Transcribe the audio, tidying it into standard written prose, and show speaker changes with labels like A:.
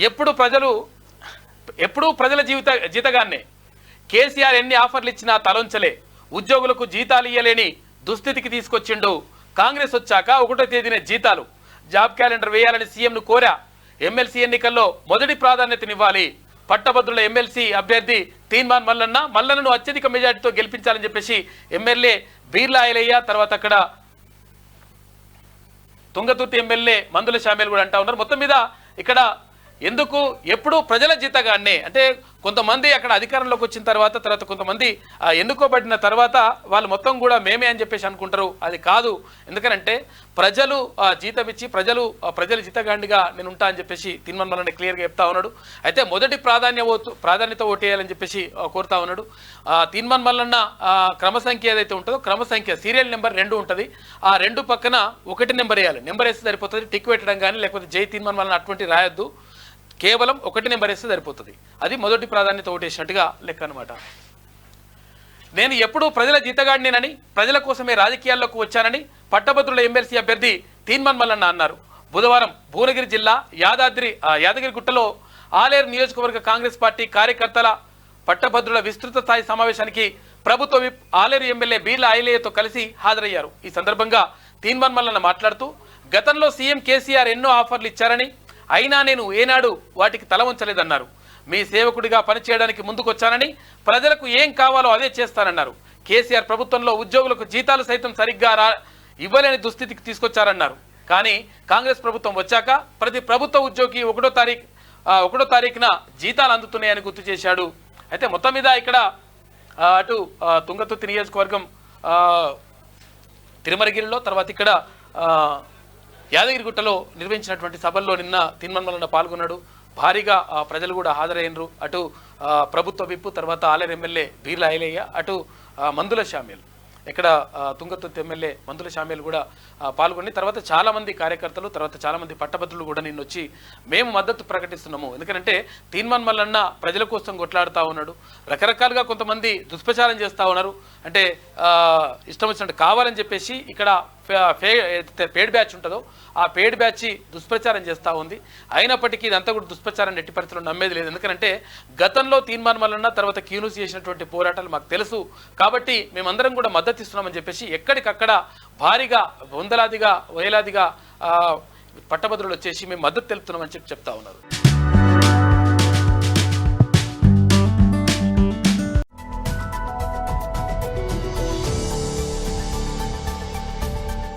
A: ఎప్పుడు ప్రజల జీతగాన్నే కేసీఆర్ ఎన్ని ఆఫర్లు ఇచ్చినా తలొంచలే, ఉద్యోగులకు జీతాలు ఇయ్యలేని దుస్థితికి తీసుకొచ్చిండు. కాంగ్రెస్ వచ్చాక 1వ తేదీన జీతాలు, జాబ్ క్యాలెండర్ వేయాలని సీఎంను కోరా. ఎమ్మెల్సీ ఎన్నికల్లో మొదటి ప్రాధాన్యతనివ్వాలి. పట్టభద్రుల ఎమ్మెల్సీ అభ్యర్థి తీన్మాన్ మల్లన్నను అత్యధిక మెజార్టీతో గెలిపించాలని చెప్పేసి ఎమ్మెల్యే బీర్లా ఐలయ్య, తర్వాత అక్కడ తుంగతుర్తి ఎమ్మెల్యే మందుల శామ్యాల్ కూడా అంటా ఉన్నారు. మొత్తం మీద ఇక్కడ ఎప్పుడు ప్రజల జీతగాన్నే అంటే కొంతమంది అక్కడ అధికారంలోకి వచ్చిన తర్వాత కొంతమంది ఎన్నుకోబడిన తర్వాత వాళ్ళు మొత్తం కూడా మేమే అని చెప్పేసి అనుకుంటారు. అది కాదు. ఎందుకంటే ప్రజలు జీతం ఇచ్చి ప్రజల జీతగాండిగా నేను ఉంటా అని చెప్పేసి తీన్మాన్ మల్లన్న క్లియర్గా చెప్తా ఉన్నాడు. అయితే మొదటి ప్రాధాన్యత ఓటేయాలని చెప్పేసి కోరుతా ఉన్నాడు. తీన్మాన్ మల్లన్న క్రమ సంఖ్య ఏదైతే ఉంటుందో క్రమ సంఖ్య సీరియల్ నెంబర్ 2 ఉంటుంది. ఆ 2 పక్కన 1 నెంబర్ వేయాలి. నెంబర్ వేస్తే సరిపోతుంది. టిక్ పెట్టడం కానీ లేకపోతే జై తీన్మాన్ మల్లన్న అటువంటి రాయొద్దు. కేవలం 1 నెంబర్ వేస్తే సరిపోతుంది. అది మొదటి ప్రాధాన్యత ఓటేసినట్టుగా లెక్క అనమాట. నేను ఎప్పుడూ ప్రజల జీతగాడినేనని, ప్రజల కోసమే రాజకీయాల్లోకి వచ్చానని పట్టభద్రుల ఎమ్మెల్సీ అభ్యర్థి తీన్మాన్ మల్లన్న అన్నారు. బుధవారం భువనగిరి జిల్లా యాదగిరిగుట్టలో ఆలేరు నియోజకవర్గ కాంగ్రెస్ పార్టీ కార్యకర్తల పట్టభద్రుల విస్తృత స్థాయి సమావేశానికి ప్రభుత్వ విప్ ఆలేరు ఎమ్మెల్యే బీర్లా ఐలయ్యతో కలిసి హాజరయ్యారు. ఈ సందర్భంగా తీన్మాన్ మల్లన్న మాట్లాడుతూ గతంలో సీఎం కేసీఆర్ ఎన్నో ఆఫర్లు ఇచ్చారని, అయినా నేను ఏనాడు వాటికి తల వంచలేదన్నారు. మీ సేవకుడిగా పనిచేయడానికి ముందుకొచ్చానని, ప్రజలకు ఏం కావాలో అదే చేస్తానన్నారు. కేసీఆర్ ప్రభుత్వంలో ఉద్యోగులకు జీతాలు సైతం సరిగ్గా ఇవ్వలేని దుస్థితికి తీసుకొచ్చారన్నారు. కానీ కాంగ్రెస్ ప్రభుత్వం వచ్చాక ప్రతి ప్రభుత్వ ఉద్యోగి 1వ తారీఖున జీతాలు అందుతున్నాయని గుర్తు చేశాడు. అయితే మొత్తం మీద ఇక్కడ అటు తుంగతుర్తి నియోజకవర్గం తిరుమలగిరిలో, తర్వాత ఇక్కడ యాదగిరిగుట్టలో నిర్వహించినటువంటి సభల్లో నిన్న తీన్మాన్ మల్లన్న పాల్గొన్నాడు. భారీగా ప్రజలు కూడా హాజరైనరు. అటు ప్రభుత్వ విప్పు, తర్వాత ఆలేరు ఎమ్మెల్యే బీర్లా ఐలయ్య, అటు మందుల శామ్యాల్, ఇక్కడ తుంగతుర్తి ఎమ్మెల్యే మందుల శామ్యాల్ కూడా పాల్గొని, తర్వాత చాలామంది కార్యకర్తలు, తర్వాత చాలామంది పట్టభద్రులు కూడా నిన్న వచ్చి మేము మద్దతు ప్రకటిస్తున్నాము. ఎందుకంటే తీన్మాన్ మల్లన్న ప్రజల కోసం కొట్లాడుతూ ఉన్నాడు. రకరకాలుగా కొంతమంది దుష్ప్రచారం చేస్తూ ఉన్నారు. అంటే ఇష్టం వచ్చినట్టు కావాలని చెప్పేసి ఇక్కడ పేడ్ బ్యాచ్ ఉంటుందో ఆ పేడ్ బ్యాచ్ దుష్ప్రచారం చేస్తూ ఉంది. అయినప్పటికీ ఇదంతా కూడా దుష్ప్రచారం ఎట్టి పరిస్థితుల్లో నమ్మేది లేదు. ఎందుకంటే గతంలో తీన్మాన్ మల్లన్న తర్వాత క్యూనూస్ చేసినటువంటి పోరాటాలు మాకు తెలుసు. కాబట్టి మేమందరం కూడా మద్దతు ఇస్తున్నామని చెప్పేసి ఎక్కడికక్కడ భారీగా వందలాదిగా వేలాదిగా పట్టభద్రులు వచ్చేసి మేము మద్దతు తెలుపుతున్నామని చెప్తా ఉన్నారు.